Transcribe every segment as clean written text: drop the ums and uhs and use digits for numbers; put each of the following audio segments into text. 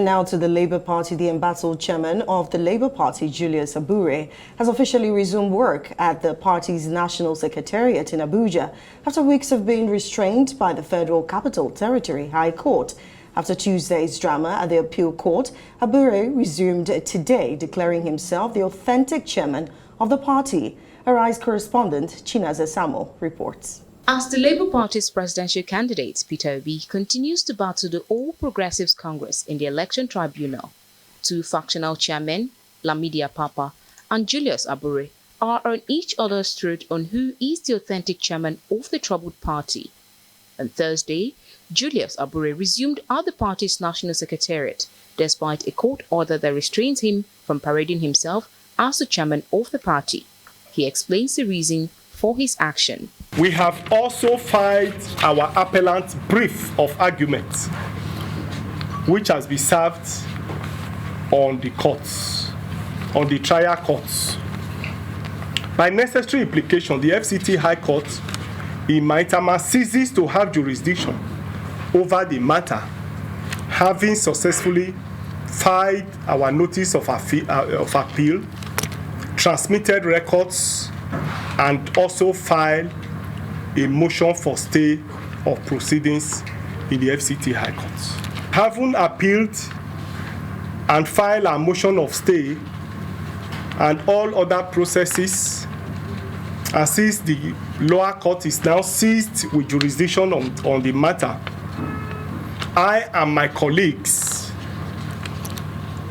And now to the Labour Party. The embattled chairman of the Labour Party, Julius Abure, has officially resumed work at the party's National Secretariat in Abuja after weeks of being restrained by the Federal Capital Territory High Court. After Tuesday's drama at the Appeal Court, Abure resumed today, declaring himself the authentic chairman of the party. Arise correspondent Chinaza Samuel reports. As the Labour Party's presidential candidate, Peter Obi, continues to battle the All Progressives Congress in the election tribunal, two factional chairmen, Lamidi Apapa and Julius Abure, are on each other's throat on who is the authentic chairman of the troubled party. On Thursday, Julius Abure resumed at the party's National Secretariat, despite a court order that restrains him from parading himself as the chairman of the party. He explains the reason for his action. We have also filed our appellant brief of argument, which has been served on the courts, on the trial courts. By necessary implication, the FCT High Court in Maitama ceases to have jurisdiction over the matter, having successfully filed our notice of appeal, transmitted records, and also filed a motion for stay of proceedings in the FCT High Court. Having appealed and filed a motion of stay and all other processes, and since the lower court is now seized with jurisdiction on the matter, I and my colleagues,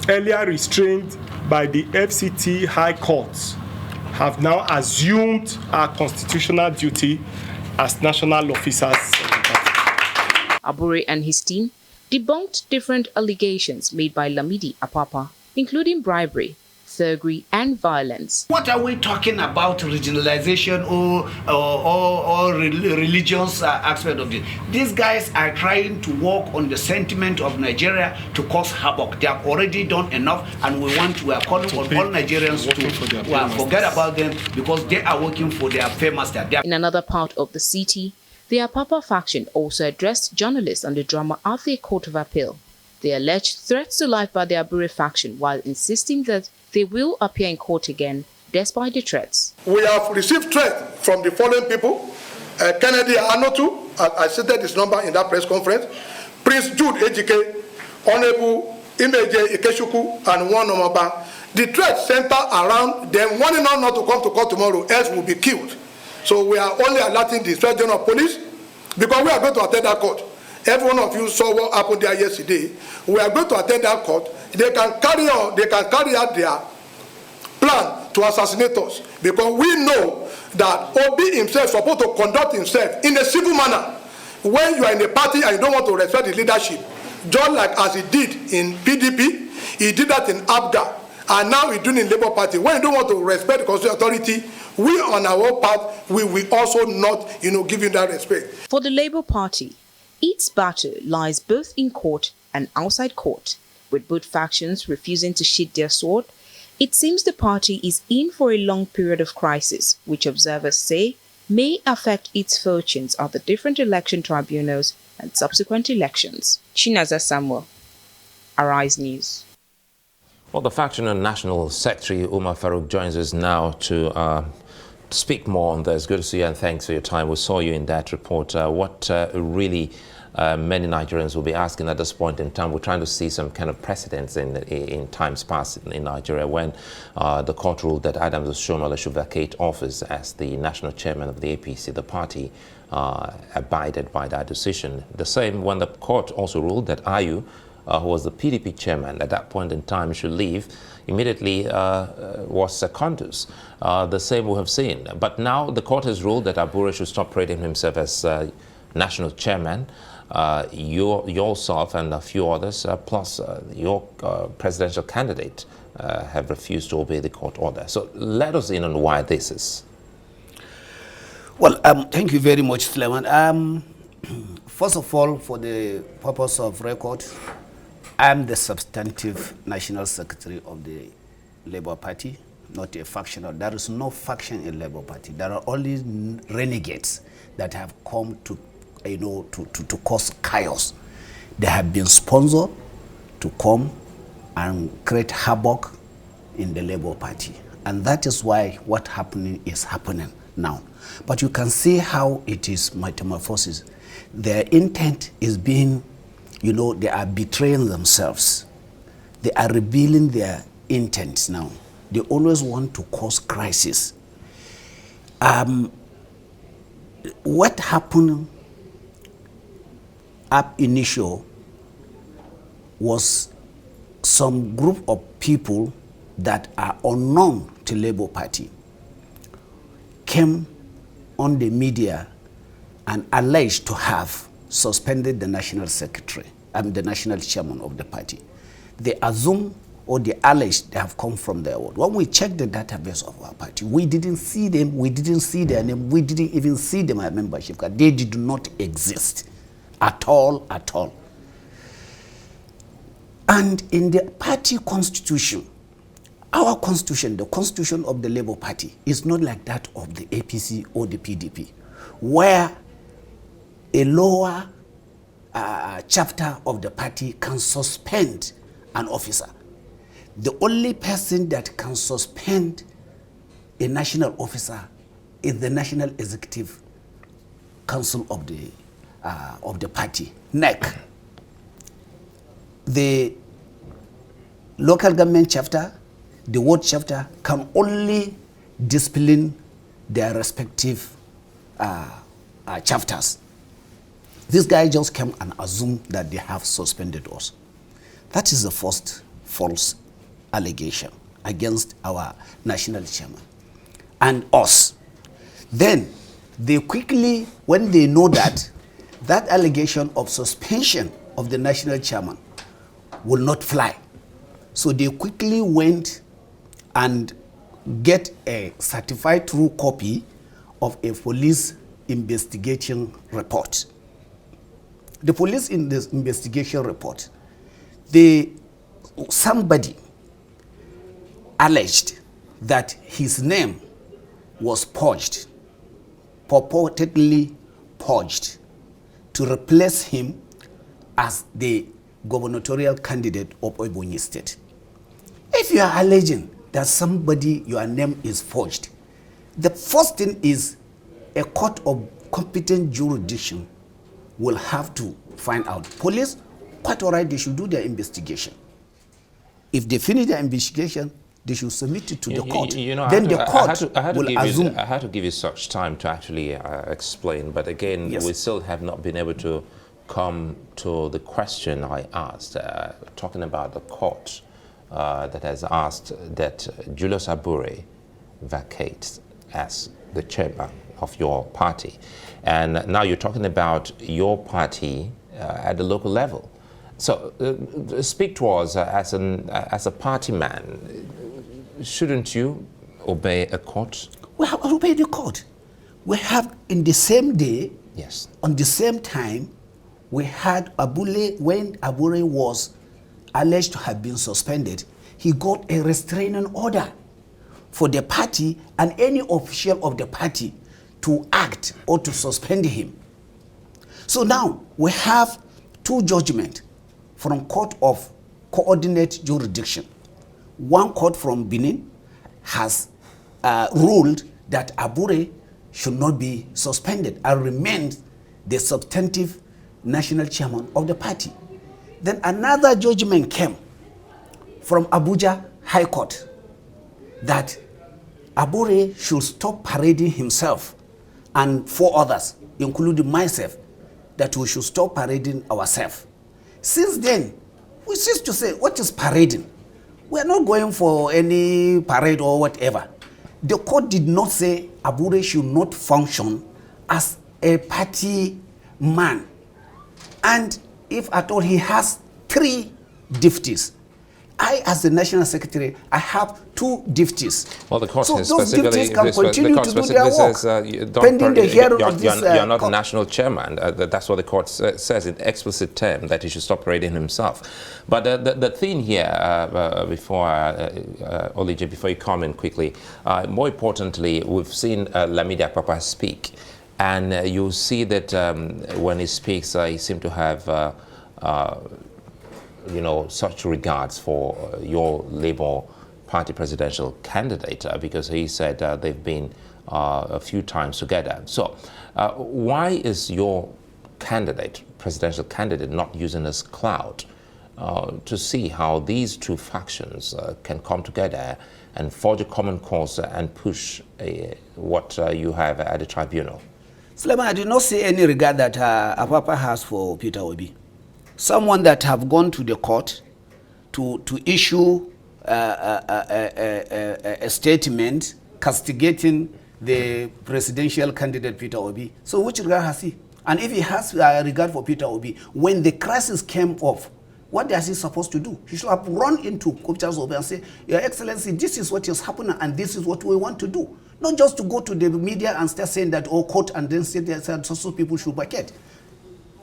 earlier restrained by the FCT High Court, have now assumed our constitutional duty as national officers. Abure and his team debunked different allegations made by Lamidi Apapa, including bribery, thuggery, and violence. What are we talking about? Regionalization or religious aspect of this? These guys are trying to work on the sentiment of Nigeria to cause havoc. They have already done enough, and we are calling on all Nigerians to forget about them because they are working for their famous. In another part of the city, the Apapa faction also addressed journalists on the drama at the Court of Appeal. They alleged threats to life by the Abure faction while insisting that they will appear in court again despite the threats. We have received threats from the following people: Kennedy Anotu, I stated his number in that press conference, Prince Jude Ejike, Honorable Imeje Ikeshuku, and one Omaba. The threats center around them wanting us not to come to court tomorrow, else we'll be killed. So we are only alerting the Inspector General of Police because we are going to attend that court. Every one of you saw what happened there yesterday. We are going to attend that court. They can carry out their plan to assassinate us because we know that Obi himself is supposed to conduct himself in a civil manner. When you are in a party and you don't want to respect the leadership, just like as he did in PDP, he did that in ABGA, and now he's doing in Labour Party. When you don't want to respect the constitutional authority, we on our part, we will also not, give you that respect. For the Labour Party, its battle lies both in court and outside court. With both factions refusing to sheath their sword, it seems the party is in for a long period of crisis, which observers say may affect its fortunes at the different election tribunals and subsequent elections. Chinaza Samuel, Arise News. Well, the faction and National Secretary Umar Farouk joins us now to speak more on this. Good to see you and thanks for your time. We saw you in that report. What really many Nigerians will be asking at this point in time, we're trying to see some kind of precedents in times past in Nigeria when the court ruled that Adams Oshiomhole should vacate office as the national chairman of the APC. The party abided by that decision. The same when the court also ruled that Ayu, who was the PDP chairman at that point in time, should leave, immediately was secondus. The same we have seen. But now the court has ruled that Abure should stop parading himself as national chairman. Yourself and a few others, plus your presidential candidate, have refused to obey the court order. So let us in on why this is. Well, thank you very much, Suleiman. First of all, for the purpose of record, I'm the substantive national secretary of the Labour Party, not a factional. There is no faction in Labour Party. There are only renegades that have come to cause chaos. They have been sponsored to come and create havoc in the Labour Party. And that is why what happening is happening now. But you can see how it is metamorphosis. Their intent is being, you know, they are betraying themselves. They are revealing their intents now. They always want to cause crisis. What happened up initial was some group of people that are unknown to Labour Party came on the media and alleged to have suspended the national secretary, the national chairman of the party. They assume or they allege they have come from their word. When we checked the database of our party, we didn't see them, we didn't see their name, we didn't even see them at membership card. They did not exist at all, at all. And in the party constitution, our constitution, the constitution of the Labour Party, is not like that of the APC or the PDP, where a lower chapter of the party can suspend an officer. The only person that can suspend a national officer is the National Executive Council of the party, NEC. The local government chapter, the ward chapter, can only discipline their respective chapters. This guy just came and assumed that they have suspended us. That is the first false allegation against our national chairman and us. Then they quickly, when they know that that allegation of suspension of the national chairman will not fly, so they quickly went and get a certified true copy of a police investigation report. The police in this investigation report, somebody alleged that his name was purged, purportedly purged, to replace him as the gubernatorial candidate of Ebonyi State. If you are alleging that somebody, your name is forged, the first thing is a court of competent jurisdiction will have to find out. Police, quite all right, they should do their investigation. If they finish their investigation, they should submit it to the court. Then the court will assume. I had to give you such time to actually explain, but again, Yes. we still have not been able to come to the question I asked, talking about the court that has asked that Julius Abure vacates as the chairman of your party. And now you're talking about your party at the local level. So speak to us as a party man. Shouldn't you obey a court? We have obeyed the court. We have, in the same day, Yes. on the same time, we had Abule, when Abure was alleged to have been suspended, he got a restraining order for the party and any official of the party to act or to suspend him. So now we have two judgments from Court of Coordinate Jurisdiction. One court from Benin has ruled that Abure should not be suspended and remain the substantive national chairman of the party. Then another judgment came from Abuja High Court that Abure should stop parading himself and 4 others, including myself, that we should stop parading ourselves. Since then, we cease to say, what is parading? We are not going for any parade or whatever. The court did not say Abure should not function as a party man. And if at all, he has 3 duties. I, as the national secretary, I have 2 duties. Well, the court so says those specifically, duties can continue to do their work. Pending the hearing of this you're not court. a national chairman. That's what the court says in explicit term, that he should stop parading himself. But the thing here, before Olije, before you comment quickly, more importantly, we've seen Lamidi Apapa speak, and you see that when he speaks, he seems to have such regards for your Labour Party presidential candidate because he said they've been a few times together. So why is your presidential candidate, not using his clout to see how these two factions can come together and forge a common cause and push what you have at the tribunal? Suleiman, I do not see any regard that Apapa has for Peter Obi. Someone that have gone to the court to issue a statement castigating the presidential candidate Peter Obi. So which regard has he? And if he has regard for Peter Obi, when the crisis came up, what is he supposed to do? He should have run into Peter Obi and say, Your Excellency, this is what is happening and this is what we want to do. Not just to go to the media and start saying that, court, and then say that so people should vacate.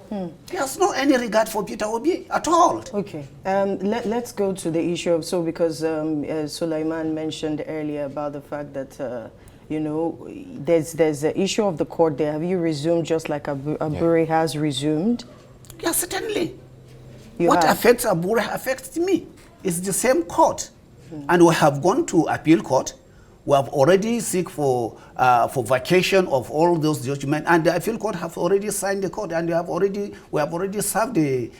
He has no any regard for Peter Obi at all. Okay, let's go to the issue of, because Sulaiman mentioned earlier about the fact that, there's the issue of the court there. Have you resumed just like Aburi has resumed? Yes, certainly. You what have? affects Aburi affects me. It's the same court. And we have gone to appeal court. We have already seek for vacation of all those judgments, and the appeal court have already signed the court, and we have already served the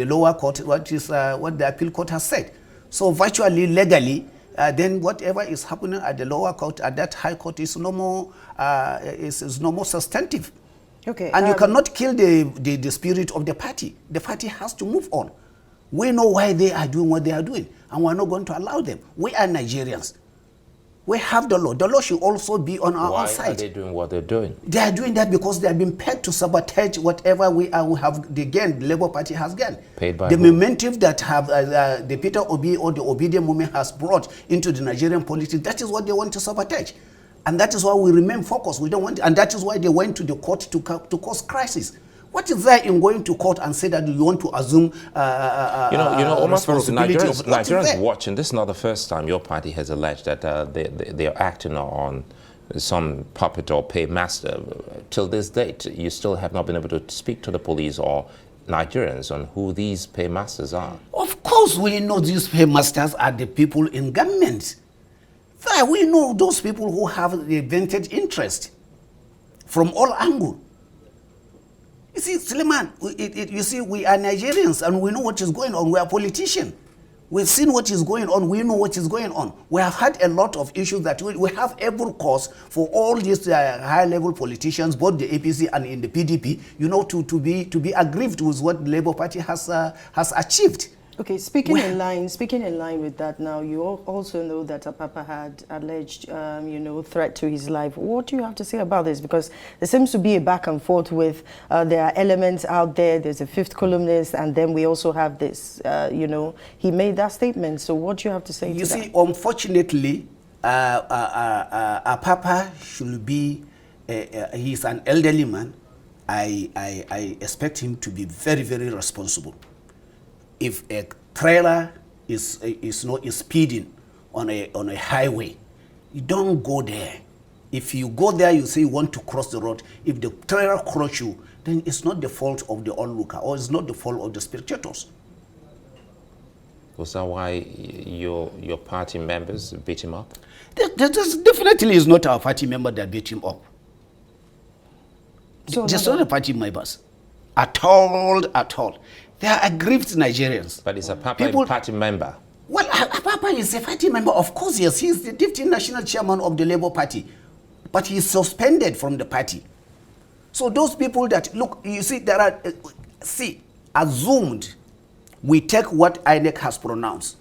lower court what the appeal court has said. So virtually legally, then whatever is happening at the lower court, at that high court, is no more substantive. Okay, and you cannot kill the spirit of the party. The party has to move on. We know why they are doing what they are doing, and we're not going to allow them. We are Nigerians. We have the law. The law should also be on our own side. Why are they doing what they're doing? They are doing that because they have been paid to sabotage whatever we have gained. The Labour Party has gained. Paid by the who? momentum that have the Peter Obi or the Obidian movement has brought into the Nigerian politics, that is what they want to sabotage. And that is why we remain focused. We don't want, and that is why they went to the court to cause crisis. What is there in going to court and say that you want to assume Umar Farouk, Nigerians watch. watching, this is not the first time your party has alleged that they are acting on some puppet or paymaster. Till this date, you still have not been able to speak to the police or Nigerians on who these paymasters are. Of course we know these paymasters are the people in government. We know those people who have the vested interest from all angles. You see, Suleiman, you see, we are Nigerians and we know what is going on. We are politicians. We've seen what is going on. We know what is going on. We have had a lot of issues that we have every cause for all these high-level politicians, both the APC and in the PDP, to be aggrieved with what the Labour Party has achieved. Okay, speaking in line with that now, you also know that Apapa had alleged, threat to his life. What do you have to say about this? Because there seems to be a back and forth with, there are elements out there, there's a fifth columnist, and then we also have this, he made that statement. So what do you have to say to that? You see, unfortunately, Apapa should be, he's an elderly man. I expect him to be very, very responsible. If a trailer is speeding on a highway, you don't go there. If you go there, you say you want to cross the road. If the trailer crosses you, then it's not the fault of the onlooker, or it's not the fault of the spectators. Was that why your party members beat him up? That definitely is not our party member that beat him up. So just not the party members. At all. They are aggrieved Nigerians. But is Apapa a party member? Well, Apapa is a party member, of course, yes. He is the deputy national chairman of the Labour Party. But he is suspended from the party. So those people that, look, you see, there are, assumed we take what INEC has pronounced.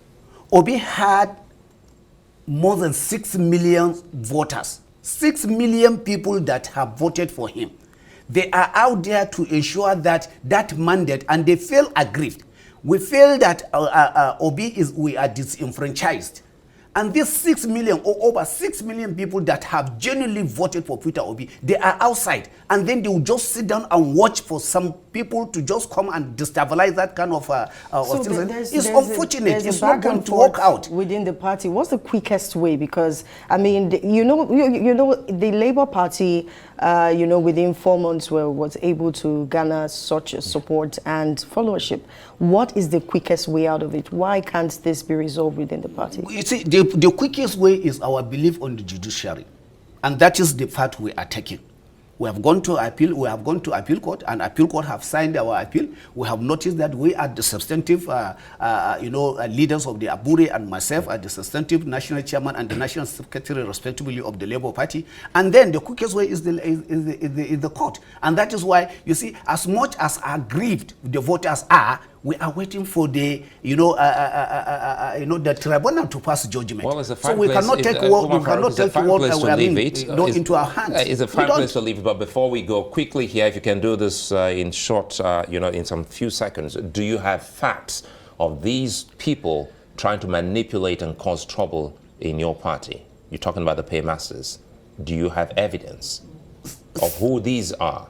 Obi had more than 6 million voters. 6 million people that have voted for him. They are out there to ensure that mandate, and they feel aggrieved. We feel that we are disenfranchised. And these 6 million or over 6 million people that have genuinely voted for Peter Obi, they are outside. And then they will just sit down and watch for some people to just come and destabilize that kind of it's unfortunate. It's not going to work out. Within the party, what's the quickest way? Because, I mean, you know, the Labour Party, within 4 months was able to garner such support and followership. What is the quickest way out of it? Why can't this be resolved within the party? You see, the quickest way is our belief on the judiciary. And that is the path we are taking. We have gone to appeal. We have gone to appeal court, and appeal court have signed our appeal. We have noticed that we are the substantive, leaders of the Abure, and myself are the substantive national chairman and the national secretary, respectively, of the Labour Party. And then the quickest way is the court, and that is why you see, as much as aggrieved the voters are, we are waiting for the, the tribunal to pass judgment. Well, so we cannot take into our hands. It's a fine place to leave it. But before we go, quickly here, if you can do this in short, in some few seconds, do you have facts of these people trying to manipulate and cause trouble in your party? You're talking about the paymasters. Do you have evidence of who these are?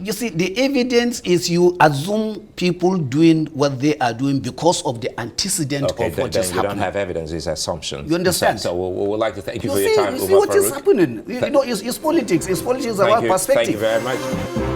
You see, the evidence is you assume people doing what they are doing because of the antecedent of what is happening. You don't have evidence, it's assumptions. You understand? So we would like to thank you for your time. You see what is happening. It's politics. It's politics about perspective. Thank you very much.